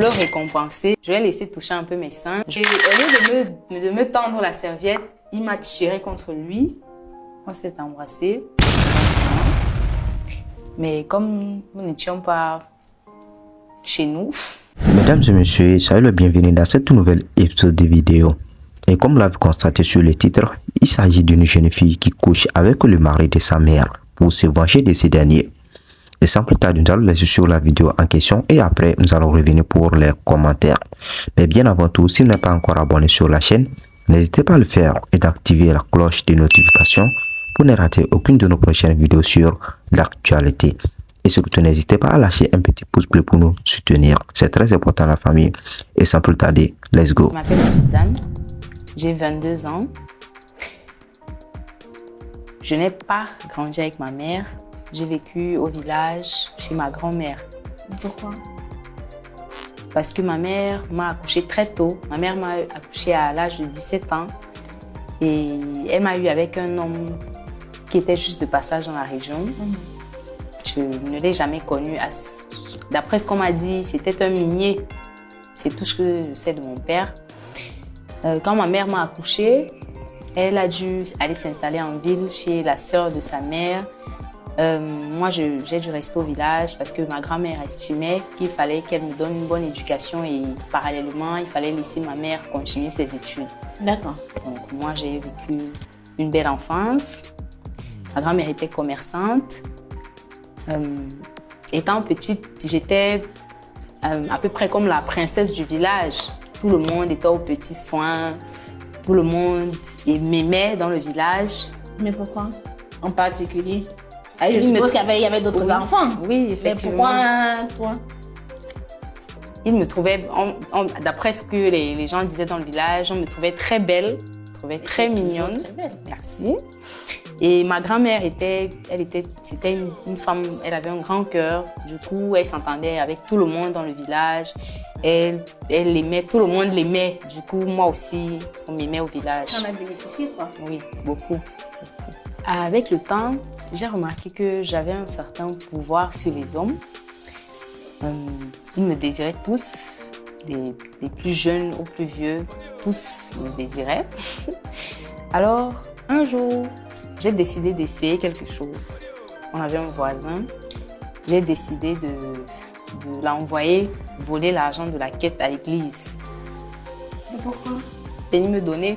Le récompenser, je l'ai laissé toucher un peu mes seins. Et au lieu de me tendre la serviette, il m'a tiré contre lui. On s'est embrassé. Mais comme nous n'étions pas chez nous. Mesdames et messieurs, soyez le bienvenu dans cette nouvelle épisode de vidéo. Et comme vous l'avez constaté sur le titre, il s'agit d'une jeune fille qui couche avec le mari de sa mère pour se venger de ces derniers. Et sans plus tarder, nous allons laisser sur la vidéo en question et après nous allons revenir pour les commentaires. Mais bien avant tout, si vous n'êtes pas encore abonné sur la chaîne, n'hésitez pas à le faire et d'activer la cloche de notification pour ne rater aucune de nos prochaines vidéos sur l'actualité. Et surtout, n'hésitez pas à lâcher un petit pouce bleu pour nous soutenir. C'est très important la famille. Et sans plus tarder, let's go. Je m'appelle Suzanne, j'ai 22 ans. Je n'ai pas grandi avec ma mère. J'ai vécu au village chez ma grand-mère. Pourquoi? Parce que ma mère m'a accouché très tôt. Ma mère m'a accouché à l'âge de 17 ans. Et elle m'a eu avec un homme qui était juste de passage dans la région. Je ne l'ai jamais connu. D'après ce qu'on m'a dit, c'était un minier. C'est tout ce que je sais de mon père. Quand ma mère m'a accouchée, elle a dû aller s'installer en ville chez la sœur de sa mère. Moi, j'ai dû rester au village parce que ma grand-mère estimait qu'il fallait qu'elle me donne une bonne éducation et parallèlement, il fallait laisser ma mère continuer ses études. D'accord. Donc, moi, j'ai vécu une belle enfance. Ma grand-mère était commerçante. Étant petite, j'étais à peu près comme la princesse du village. Tout le monde était aux petits soins. Tout le monde m'aimait dans le village. Mais pourquoi en particulier? Je suppose qu'il y avait d'autres enfants. Oui, effectivement. Mais pourquoi toi? Il me trouvait, d'après ce que les gens disaient dans le village, on me trouvait très belle, très mignonne. Très belle. Merci. Et ma grand-mère c'était une femme, elle avait un grand cœur. Du coup, elle s'entendait avec tout le monde dans le village. Elle l'aimait, tout le monde l'aimait. Du coup, moi aussi, on m'aimait au village. On a bénéficié, quoi. Oui, beaucoup. Avec le temps, j'ai remarqué que j'avais un certain pouvoir sur les hommes. Ils me désiraient tous, des plus jeunes aux plus vieux, tous me désiraient. Alors, un jour, j'ai décidé d'essayer quelque chose. On avait un voisin, j'ai décidé de l'envoyer voler l'argent de la quête à l'église. Et pourquoi? Et il me donnait.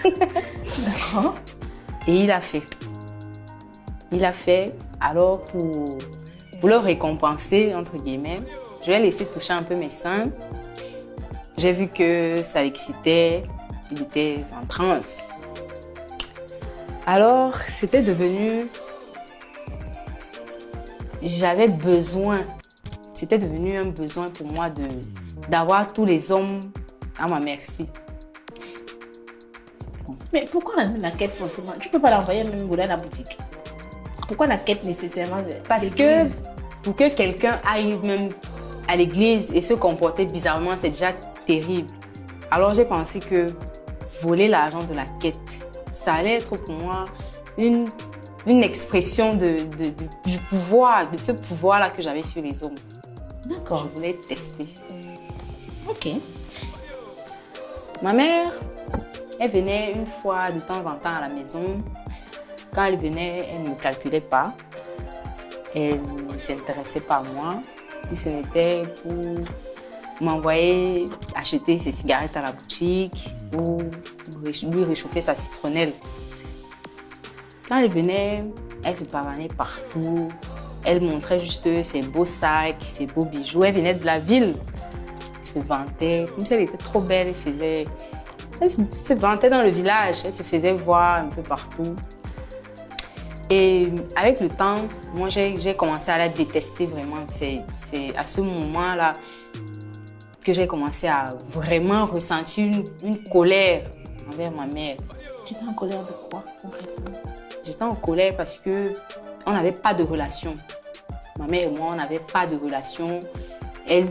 D'accord. Et il a fait. Il a fait, alors pour le récompenser, entre guillemets, je l'ai laissé toucher un peu mes seins. J'ai vu que ça l'excitait, il était en transe. Alors, c'était devenu... J'avais besoin, c'était devenu un besoin pour moi d'avoir tous les hommes à ma merci. Mais pourquoi la quête forcément? Tu ne peux pas l'envoyer même voler à la boutique. Pourquoi la quête nécessairement? Parce que pour que quelqu'un aille même à l'église et se comporter bizarrement, c'est déjà terrible. Alors j'ai pensé que voler l'argent de la quête, ça allait être pour moi une expression du pouvoir, de ce pouvoir-là que j'avais sur les hommes. D'accord. Je voulais tester. Ok. Ma mère, elle venait une fois de temps en temps à la maison. Quand elle venait, elle ne me calculait pas. Elle ne s'intéressait pas à moi. Si ce n'était pour m'envoyer acheter ses cigarettes à la boutique ou lui réchauffer sa citronnelle. Quand elle venait, elle se pavanait partout. Elle montrait juste ses beaux sacs, ses beaux bijoux. Elle venait de la ville. Elle se vantait. Comme si elle était trop belle, elle se vantait dans le village. Elle se faisait voir un peu partout. Et avec le temps, moi, j'ai commencé à la détester vraiment. C'est à ce moment-là que j'ai commencé à vraiment ressentir une colère envers ma mère. Tu étais en colère de quoi, concrètement? J'étais en colère parce qu'on n'avait pas de relation. Ma mère et moi, on n'avait pas de relation. Elle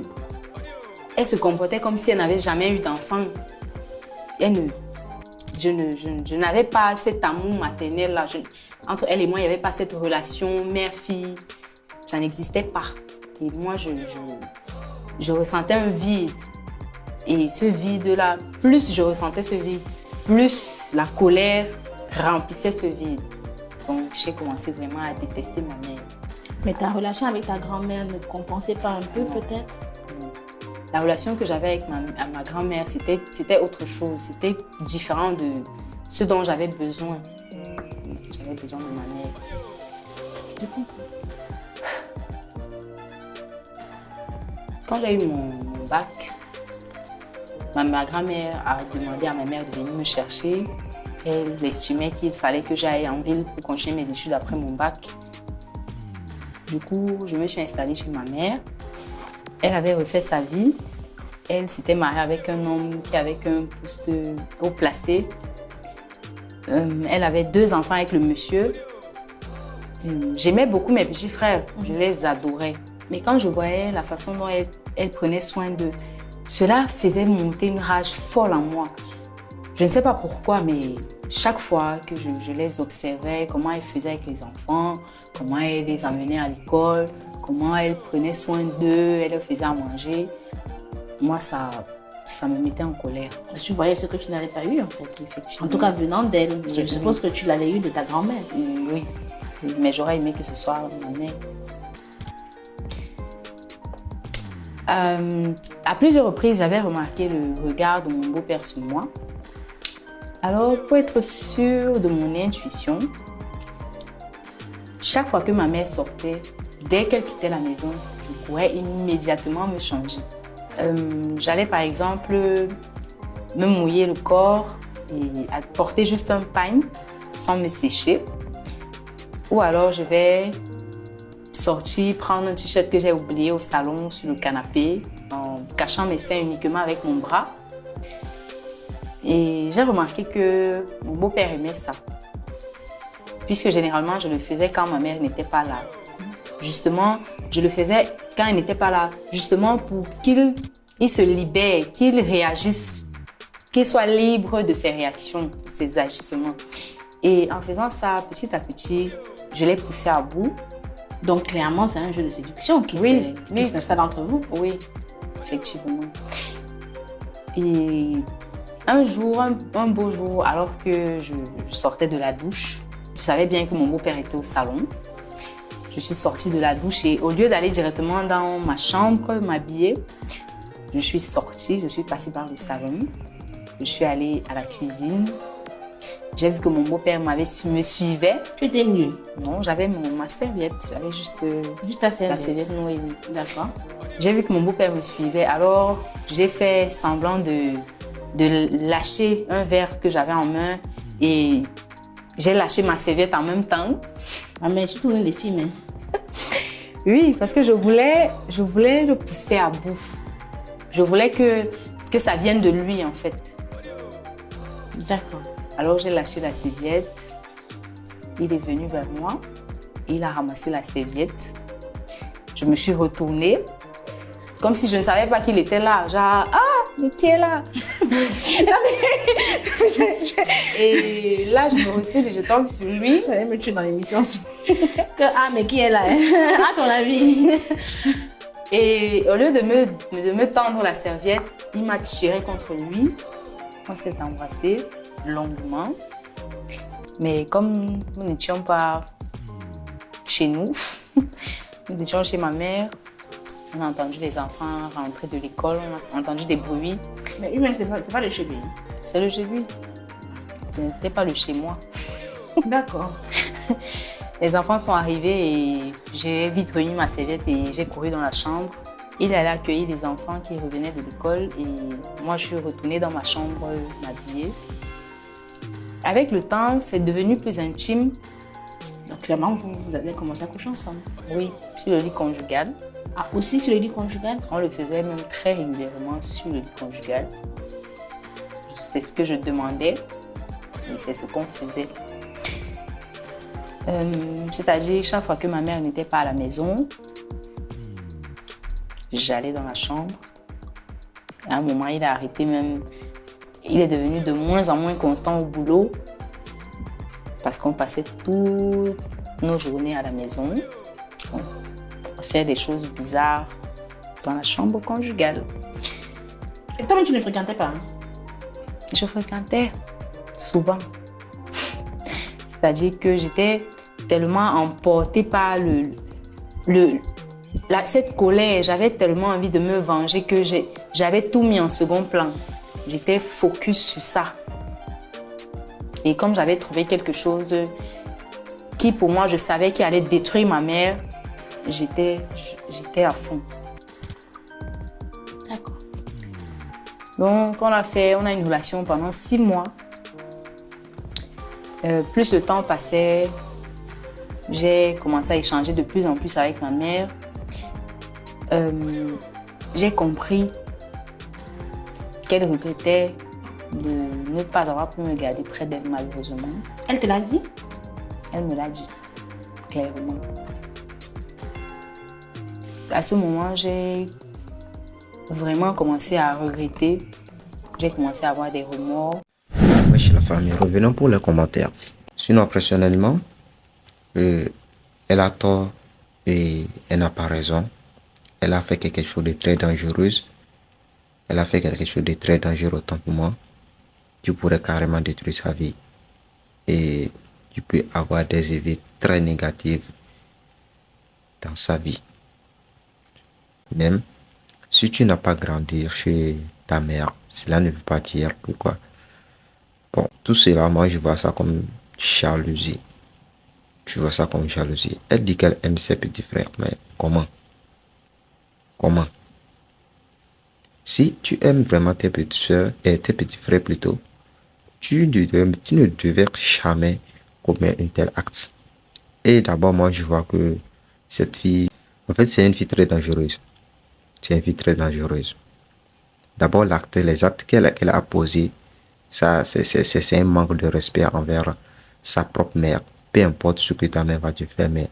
se comportait comme si elle n'avait jamais eu d'enfant. Je n'avais pas cet amour maternel-là. Entre elle et moi, il n'y avait pas cette relation mère-fille. Ça n'existait pas. Et moi, je ressentais un vide. Et ce vide-là, plus je ressentais ce vide, plus la colère remplissait ce vide. Donc, j'ai commencé vraiment à détester ma mère. Mais ta relation avec ta grand-mère ne compensait pas un peu, peut-être? La relation que j'avais avec ma grand-mère, c'était autre chose. C'était différent de ce dont j'avais besoin. J'avais besoin de ma mère. Je comprends. Quand j'ai eu mon bac, ma grand-mère a demandé à ma mère de venir me chercher. Elle estimait qu'il fallait que j'aille en ville pour continuer mes études après mon bac. Du coup, je me suis installée chez ma mère. Elle avait refait sa vie. Elle s'était mariée avec un homme qui avait un poste haut placé. Elle avait 2 enfants avec le monsieur. J'aimais beaucoup mes petits frères. Je les adorais. Mais quand je voyais la façon dont elle prenait soin d'eux, cela faisait monter une rage folle en moi. Je ne sais pas pourquoi, mais chaque fois que je les observais, comment elle faisait avec les enfants, comment elle les amenait à l'école, comment elle prenait soin d'eux, elle leur faisait à manger, moi, ça me mettait en colère. Tu voyais ce que tu n'avais pas eu, en fait. Effectivement. En tout cas, venant d'elle. Je suppose que tu l'avais eu de ta grand-mère. Oui, mais j'aurais aimé que ce soit ma mère. À plusieurs reprises, j'avais remarqué le regard de mon beau-père sur moi. Alors, pour être sûre de mon intuition, chaque fois que ma mère sortait, dès qu'elle quittait la maison, je pourrais immédiatement me changer. J'allais par exemple me mouiller le corps et porter juste un pagne sans me sécher. Ou alors je vais sortir, prendre un t-shirt que j'ai oublié au salon sur le canapé en cachant mes seins uniquement avec mon bras. Et j'ai remarqué que mon beau-père aimait ça. Puisque généralement, je le faisais quand ma mère n'était pas là. Justement, je le faisais quand elle n'était pas là. Justement pour qu'il se libère, qu'il réagisse, qu'il soit libre de ses réactions, de ses agissements. Et en faisant ça, petit à petit, je l'ai poussé à bout. Donc clairement, c'est un jeu de séduction qui s'installe entre vous. Oui, effectivement. Et un jour, un beau jour, alors que je sortais de la douche, je savais bien que mon beau-père était au salon. Je suis sortie de la douche et au lieu d'aller directement dans ma chambre, m'habiller, je suis sortie, je suis passée par le salon. Je suis allée à la cuisine. J'ai vu que mon beau-père me suivait. Tu étais nue? Non, j'avais ma serviette. J'avais juste ta serviette. La serviette, oui. D'accord. J'ai vu que mon beau-père me suivait. Alors, j'ai fait semblant de lâcher un verre que j'avais en main et j'ai lâché ma serviette en même temps. Ah, mais tu tournes les films, hein? Oui, parce que je voulais le pousser à bout. Je voulais que ça vienne de lui, en fait. D'accord. Alors, j'ai lâché la serviette. Il est venu vers moi. Il a ramassé la serviette. Je me suis retournée, comme si je ne savais pas qu'il était là. Genre, ah, mais qui est là? Et là, je me retourne et je tombe sur lui. J'allais me tuer dans l'émission. Ah, mais qui est là? À ton avis? Et au lieu de me tendre la serviette, il m'a tiré contre lui. On s'est embrassé longuement. Mais comme nous n'étions pas chez nous, nous étions chez ma mère, on a entendu les enfants rentrer de l'école, on a entendu des bruits. Mais lui-même, c'est pas le chez lui. C'est le chez lui. Ce n'était pas le chez moi. D'accord. Les enfants sont arrivés et j'ai vite remis ma serviette et j'ai couru dans la chambre. Il allait accueillir les enfants qui revenaient de l'école et moi, je suis retournée dans ma chambre m'habiller. Avec le temps, c'est devenu plus intime. Donc clairement, vous avez commencé à coucher ensemble? Oui, sur le lit conjugal. Ah, aussi sur le lit conjugal? On le faisait même très régulièrement sur le lit conjugal. C'est ce que je demandais et c'est ce qu'on faisait. C'est-à-dire, chaque fois que ma mère n'était pas à la maison, j'allais dans la chambre. À un moment, il a arrêté même. Il est devenu de moins en moins constant au boulot parce qu'on passait toutes nos journées à la maison, à faire des choses bizarres, dans la chambre conjugale. Et toi, tu ne fréquentais pas hein? Je fréquentais souvent. C'est-à-dire que j'étais tellement emportée par cette colère. J'avais tellement envie de me venger que j'avais tout mis en second plan. J'étais focus sur ça. Et comme j'avais trouvé quelque chose qui, pour moi, je savais qu'il allait détruire ma mère, j'étais à fond. D'accord. Donc, on a une relation pendant 6 mois. Plus le temps passait, j'ai commencé à échanger de plus en plus avec ma mère. J'ai compris qu'elle regrettait de ne pas avoir pu me garder près d'elle, malheureusement. Elle te l'a dit? Elle me l'a dit, clairement. À ce moment, j'ai vraiment commencé à regretter. J'ai commencé à avoir des remords. Wesh la famille, revenons pour les commentaires. Sinon, personnellement, elle a tort et elle n'a pas raison. Elle a fait quelque chose de très dangereux. Elle a fait quelque chose de très dangereux autant pour moi. Tu pourrais carrément détruire sa vie. Et tu peux avoir des effets très négatifs dans sa vie. Même si tu n'as pas grandi chez ta mère, cela ne veut pas dire que quoi. Bon, tout cela, moi je vois ça comme jalousie. Je vois ça comme jalousie. Elle dit qu'elle aime ses petits frères, mais comment? Comment? Si tu aimes vraiment tes petites soeurs et tes petits frères plutôt, tu ne devais jamais commettre un tel acte. Et d'abord, moi je vois que cette fille, en fait, c'est une fille très dangereuse. C'est une fille très dangereuse. D'abord, les actes qu'elle a posés, ça, c'est un manque de respect envers sa propre mère. Peu importe ce que ta mère va te faire, mais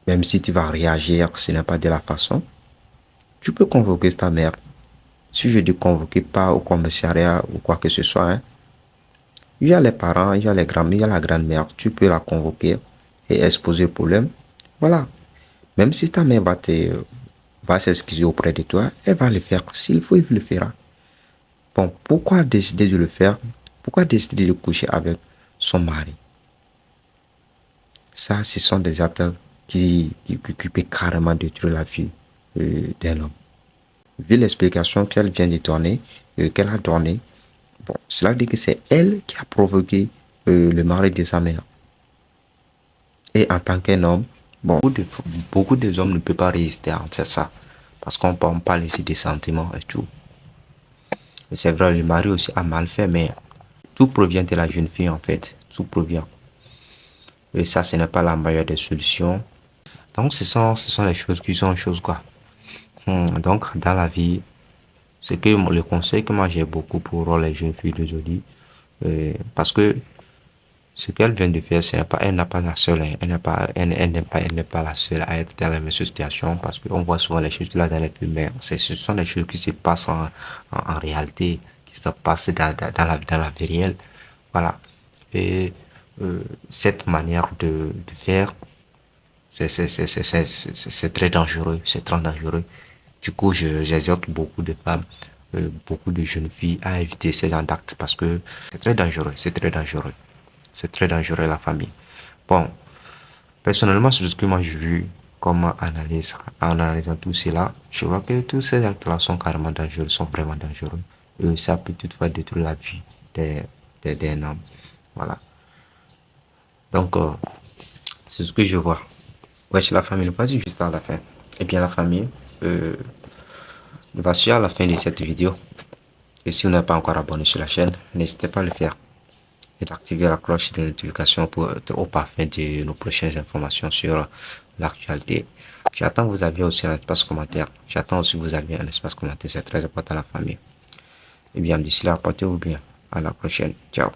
même si tu vas réagir, ce n'est pas de la façon. Tu peux convoquer ta mère. Si je dis convoquer, pas au commissariat ou quoi que ce soit, hein. Il y a les parents, il y a les grands-mères, il y a la grand-mère. Tu peux la convoquer et exposer le problème. Voilà. Même si ta mère va s'excuser auprès de toi, elle va le faire. S'il faut, elle le fera. Bon, pourquoi décider de le faire? Pourquoi décider de coucher avec son mari? Ça, ce sont des actes qui peuvent carrément détruire la vie d'un homme. Vu l'explication qu'elle vient de donner, qu'elle a donnée, bon, cela dit que c'est elle qui a provoqué le mari de sa mère. Et en tant qu'un homme, bon, beaucoup de hommes ne peuvent pas résister à ça. Parce qu'on parle ici des sentiments et tout. C'est vrai, le mari aussi a mal fait, mais tout provient de la jeune fille en fait. Tout provient. Et ça, ce n'est pas la meilleure des solutions. Donc, ce sont les choses qui sont choses quoi. Donc, dans la vie, c'est que le conseil que moi j'ai beaucoup pour les jeunes filles d'aujourd'hui, parce que ce qu'elle vient de faire, elle n'est pas la seule, elle n'est pas la seule à être dans la même situation, parce qu'on voit souvent les choses là dans les films, mais ce sont des choses qui se passent en réalité, qui se passent dans la vie réelle, voilà. Et cette manière de faire, c'est très dangereux, c'est très dangereux. Du coup, j'exhorte beaucoup de femmes, beaucoup de jeunes filles à éviter ces genres d'actes parce que c'est très dangereux, c'est très dangereux. C'est très dangereux la famille. Bon, personnellement, c'est ce que moi j'ai vu comme analyse. En analysant tout cela, je vois que tous ces actes-là sont carrément dangereux, sont vraiment dangereux. Et ça peut toutefois détruire la vie d'un homme. Voilà. Donc, c'est ce que je vois. Wesh la famille, vas-y juste à la fin. Et bien la famille, voici à la fin de cette vidéo. Et si vous n'êtes pas encore abonné sur la chaîne, n'hésitez pas à le faire. Et d'activer la cloche de notification pour être au parfum de nos prochaines informations sur l'actualité. J'attends vos avis aussi un espace commentaire. J'attends aussi vos avis un espace commentaire. C'est très important à la famille. Et bien d'ici là, portez-vous bien. À la prochaine. Ciao.